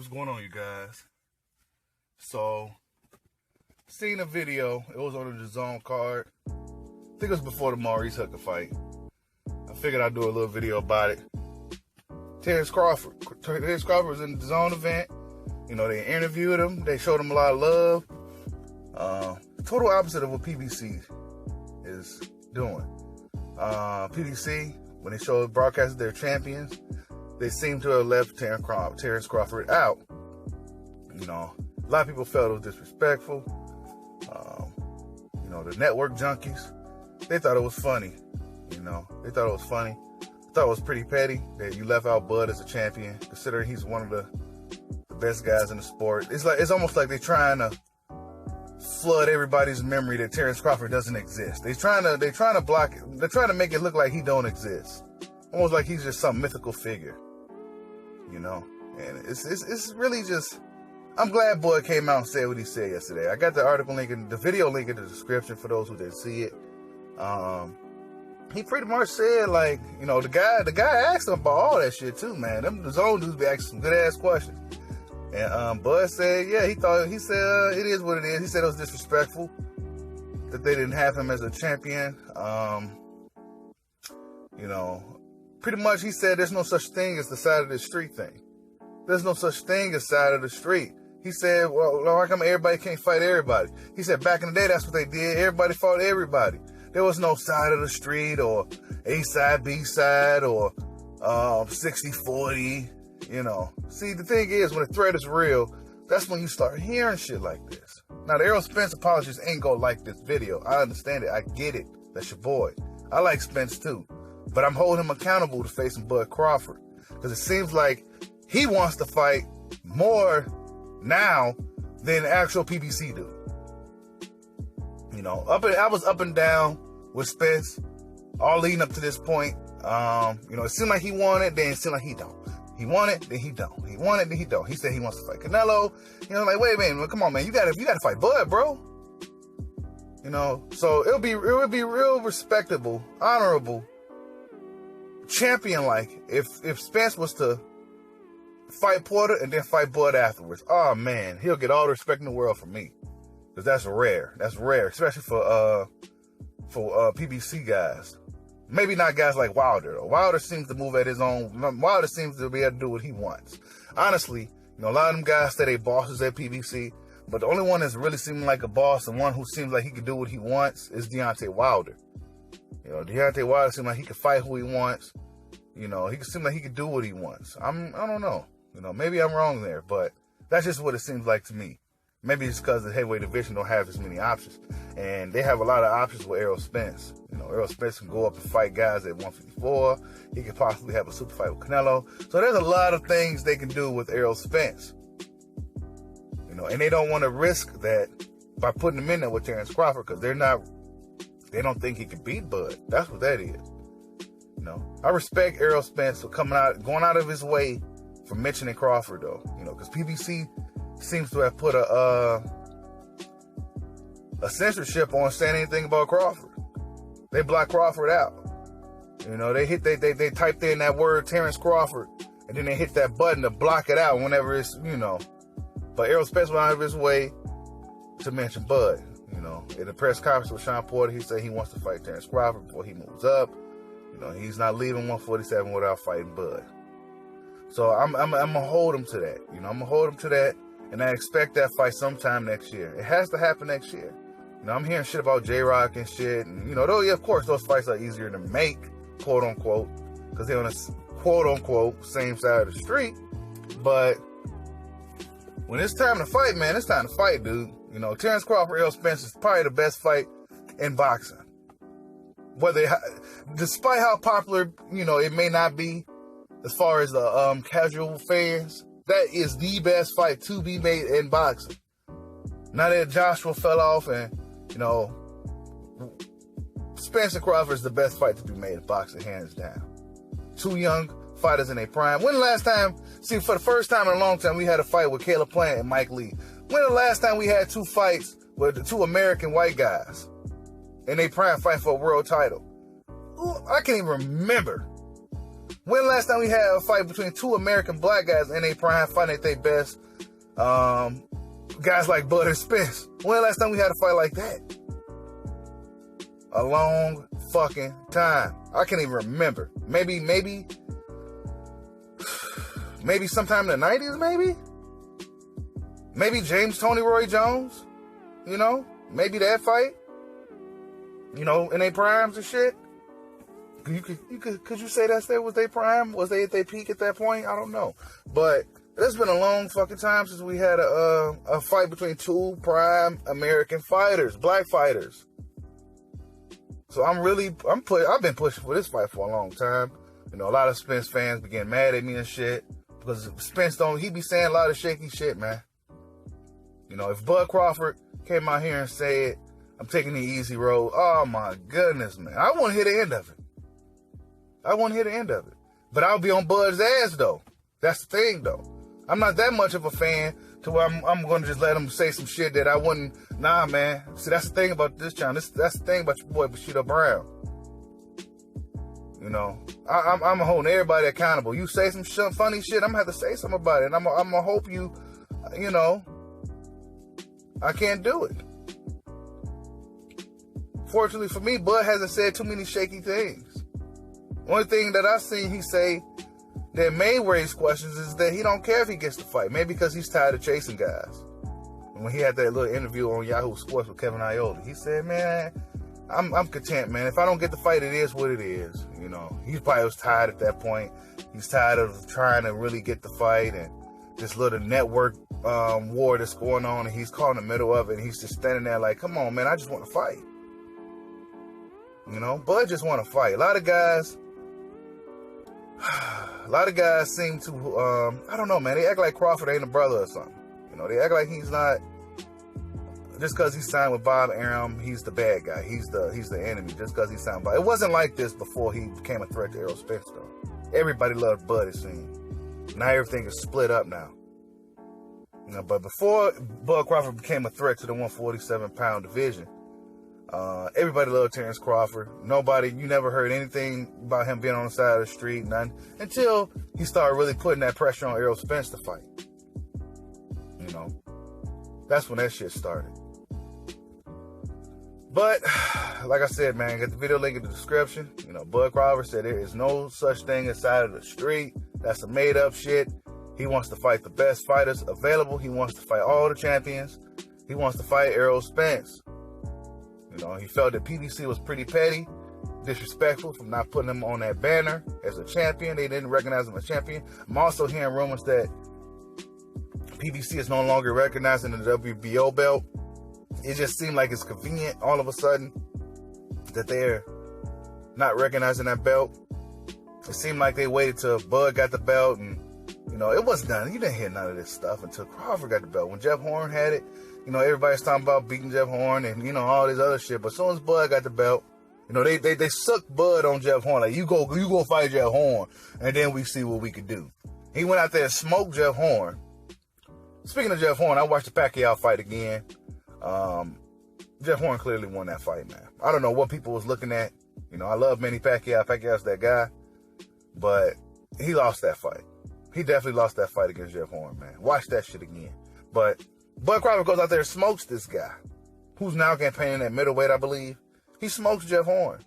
What's going on, you guys? So, seen a video. It was on the DAZN card. I think it was before the Maurice Hooker fight. I figured I'd do a little video about it. Terence Crawford. Terence Crawford was in the DAZN event. You know, they interviewed him. They showed him a lot of love. Total opposite of what PBC is doing. PBC, when they showed broadcasted their champions, they seem to have left Terence Crawford out. You know, a lot of people felt it was disrespectful. You know, the network junkies, they thought it was funny. You know, they thought it was funny. Thought it was pretty petty that you left out Bud as a champion, considering he's one of the best guys in the sport. It's almost like they're trying to flood everybody's memory that Terence Crawford doesn't exist. They're trying to block it. They're trying to make it look like he don't exist. Almost like he's just some mythical figure. You know? And it's really just, I'm glad Bud came out and said what he said yesterday. I got the article link and the video link in the description for those who didn't see it. He pretty much said, like, you know, the guy asked him about all that shit too, man. Them DAZN dudes be asking some good ass questions. And Bud said, yeah, he said it is what it is. He said it was disrespectful that they didn't have him as a champion. You know, pretty much he said there's no such thing as the side of the street thing. There's no such thing as side of the street. He said, well, how come everybody can't fight everybody? He said back in the day, that's what they did. Everybody fought everybody. There was no side of the street or A side, B side, or 60-40. You know, see, the thing is, when the threat is real, that's when you start hearing shit like this. Now, the Errol Spence apologists ain't gonna like this video. I understand it. I get it. That's your boy. I like Spence too. But I'm holding him accountable to facing Bud Crawford. Because it seems like he wants to fight more now than actual PBC do. You know, I was up and down with Spence all leading up to this point. You know, it seemed like he wanted, then it seemed like he don't. He won it, then he don't. He won it, then he don't. He said he wants to fight Canelo. You know, like, wait a minute, come on, man. You gotta fight Bud, bro. You know, so it would be real respectable, honorable, champion-like if Spence was to fight Porter and then fight Bud afterwards. Oh man, he'll get all the respect in the world from me. Because that's rare. That's rare, especially for PBC guys. Maybe not guys like Wilder, though. Wilder seems to move at his own. Wilder seems to be able to do what he wants. Honestly, you know, a lot of them guys say they bosses at PBC, but the only one that's really seeming like a boss and one who seems like he can do what he wants is Deontay Wilder. You know, Deontay Wilder seems like he can fight who he wants. You know, he seems like he can do what he wants. I don't know. You know, maybe I'm wrong there, but that's just what it seems like to me. Maybe it's because the heavyweight division don't have as many options. And they have a lot of options with Errol Spence. You know, Errol Spence can go up and fight guys at 154. He could possibly have a super fight with Canelo. So there's a lot of things they can do with Errol Spence. You know, and they don't want to risk that by putting him in there with Terence Crawford because they don't think he can beat Bud. That's what that is. You know, I respect Errol Spence for going out of his way for mentioning Crawford, though. You know, because PBC seems to have put a censorship on saying anything about Crawford. They blocked Crawford out. You know, they typed in that word Terence Crawford, and then they hit that button to block it out whenever it's, you know. But Errol Spence went out of his way to mention Bud. You know, in the press conference with Sean Porter, he said he wants to fight Terence Crawford before he moves up. You know, he's not leaving 147 without fighting Bud. So I'm gonna hold him to that. You know, I'm gonna hold him to that. And I expect that fight sometime next year. It has to happen next year. You know, I'm hearing shit about J-Rock and shit. And, you know, though, yeah, of course, those fights are easier to make, quote unquote, because they're on a quote unquote same side of the street. But when it's time to fight, man, it's time to fight, dude. You know, Terence Crawford, Errol Spence is probably the best fight in boxing. Despite how popular, you know, it may not be as far as the casual fans, that is the best fight to be made in boxing. Now that Joshua fell off and, you know, Spence and Crawford is the best fight to be made in boxing, hands down. Two young fighters in their prime. When the last time, for the first time in a long time, we had a fight with Caleb Plant and Mike Lee. When the last time we had two fights with the two American white guys in their prime fight for a world title? Ooh, I can't even remember. When the last time we had a fight between two American black guys in their prime, fighting at their best? Guys like Bud and Spence. When the last time we had a fight like that? A long fucking time. I can't even remember. Maybe sometime in the 90s, maybe James Tony Roy Jones, maybe that fight, in their primes and shit. Could you say that was their prime? Was they at their peak at that point? I don't know, but it's been a long fucking time since we had a fight between two prime American fighters, black fighters. So I've been pushing for this fight for a long time. A lot of Spence fans be getting mad at me and shit because Spence he be saying a lot of shaky shit, man. If Bud Crawford came out here and said, I'm taking the easy road, oh my goodness, man. I want to hear the end of it. But I'll be on Bud's ass, though. That's the thing, though. I'm not that much of a fan to where I'm going to just let him say some shit that I wouldn't. Nah, man. See, that's the thing about this channel. That's the thing about your boy, Bushido Brown. I'm holding everybody accountable. You say some funny shit, I'm going to have to say something about it. And I'm going to hope you, I can't do it. Fortunately for me, Bud hasn't said too many shaky things. Only thing that I've seen he say that may raise questions is that he don't care if he gets the fight. Maybe because he's tired of chasing guys. And when he had that little interview on Yahoo Sports with Kevin Iole, he said, man, I'm content, man. If I don't get the fight, it is what it is. He probably was tired at that point. He's tired of trying to really get the fight and this little network war that's going on, and he's caught in the middle of it, and he's just standing there like, come on, man, I just want to fight. Bud just want to fight. A lot of guys seem to, I don't know, man. They act like Crawford ain't a brother or something. They act like he's not. Just because he signed with Bob Arum, he's the bad guy. He's the enemy. Just because he signed Bob. It wasn't like this before he became a threat to Errol Spence, though. Everybody loved Bud, it seemed. Now everything is split up now. But before Bud Crawford became a threat to the 147-pound division, everybody loved Terence Crawford. You never heard anything about him being on the side of the street, none, until he started really putting that pressure on Errol Spence to fight. That's when that shit started. But, like I said, man, get the video link in the description. Bud Crawford said there is no such thing as side of the street. That's some made up shit. He wants to fight the best fighters available. He wants to fight all the champions. He wants to fight Errol Spence. He felt that PBC was pretty petty, disrespectful for not putting him on that banner as a champion. They didn't recognize him as champion. I'm also hearing rumors that PBC is no longer recognizing the WBO belt. It just seemed like it's convenient all of a sudden that they're not recognizing that belt. It seemed like they waited till Bud got the belt, and it wasn't done. You didn't hear none of this stuff until Crawford got the belt. When Jeff Horn had it, everybody's talking about beating Jeff Horn and all this other shit. But as soon as Bud got the belt, they sucked Bud on Jeff Horn. Like, you go fight Jeff Horn, and then we see what we could do. He went out there and smoked Jeff Horn. Speaking of Jeff Horn, I watched the Pacquiao fight again. Jeff Horn clearly won that fight, man. I don't know what people was looking at. I love Manny Pacquiao. Pacquiao's that guy. But he lost that fight. He definitely lost that fight against Jeff Horn, man. Watch that shit again. But Bud Crawford goes out there and smokes this guy, who's now campaigning at middleweight, I believe. He smokes Jeff Horn.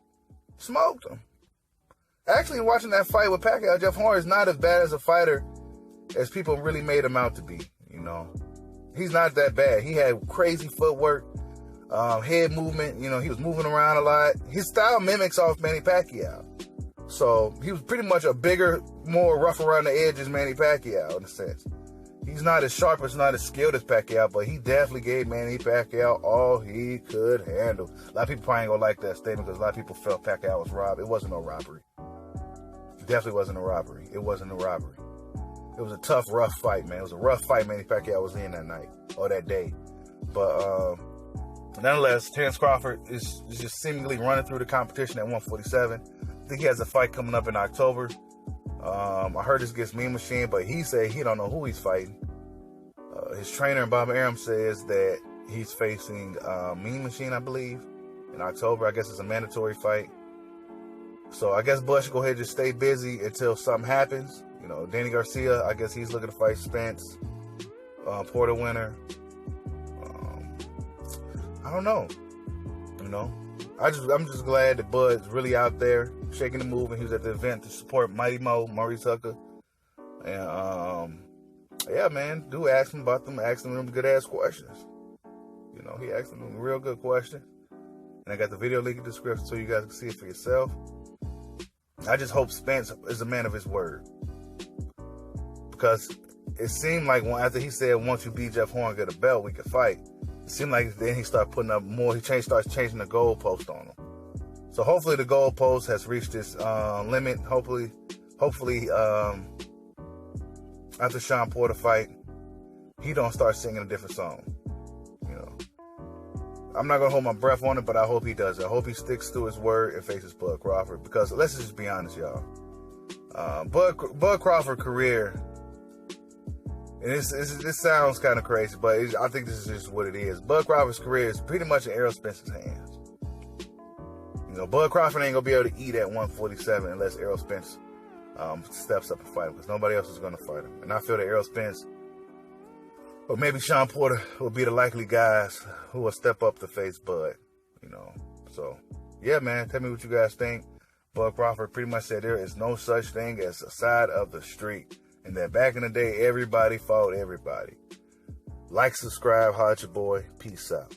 Smoked him. Actually, watching that fight with Pacquiao, Jeff Horn is not as bad as a fighter as people really made him out to be. He's not that bad. He had crazy footwork, head movement. He was moving around a lot. His style mimics off Manny Pacquiao. So he was pretty much a bigger, more rough around the edges Manny Pacquiao in a sense. He's not as sharp, not as skilled as Pacquiao, but he definitely gave Manny Pacquiao all he could handle. A lot of people probably ain't gonna like that statement because a lot of people felt Pacquiao was robbed. It wasn't no robbery. It definitely wasn't a robbery. It wasn't a robbery. It was a tough, rough fight, man. It was a rough fight Manny Pacquiao was in that night or that day. But nonetheless, Terence Crawford is just seemingly running through the competition at 147. I think he has a fight coming up in October. I heard this against Mean Machine, but he said he don't know who he's fighting. His trainer, Bob Arum, says that he's facing Mean Machine, I believe, in October. I guess it's a mandatory fight. So I guess Bud should go ahead and just stay busy until something happens. You know, Danny Garcia, I guess he's looking to fight Spence. Porter winner. I don't know. You know, I'm just glad that Bud's really out there shaking the move, and he was at the event to support Mighty Mo, Maurice Tucker. And yeah, man, dude asked him about them, asking them good ass questions. You know, he asked them real good questions. And I got the video link in the description so you guys can see it for yourself. I just hope Spence is a man of his word. Because it seemed like after he said, once you beat Jeff Horn, get a belt, we can fight. It seemed like then he started putting up more. He starts changing the goalpost on him. So hopefully the goalpost has reached its limit. Hopefully, after Sean Porter fight, he don't start singing a different song. You know, I'm not gonna hold my breath on it, but I hope he does. I hope he sticks to his word and faces Bud Crawford. Because let's just be honest, y'all. Bud Crawford's career. And this sounds kind of crazy, but I think this is just what it is. Bud Crawford's career is pretty much in Errol Spence's hands. You know, Bud Crawford ain't going to be able to eat at 147 unless Errol Spence steps up and fight him, because nobody else is going to fight him. And I feel that Errol Spence, or maybe Sean Porter, will be the likely guys who will step up to face Bud. You know, so yeah, man, tell me what you guys think. Bud Crawford pretty much said there is no such thing as a side of the street. And that back in the day, everybody fought everybody. Like, subscribe, holla at your boy. Peace out.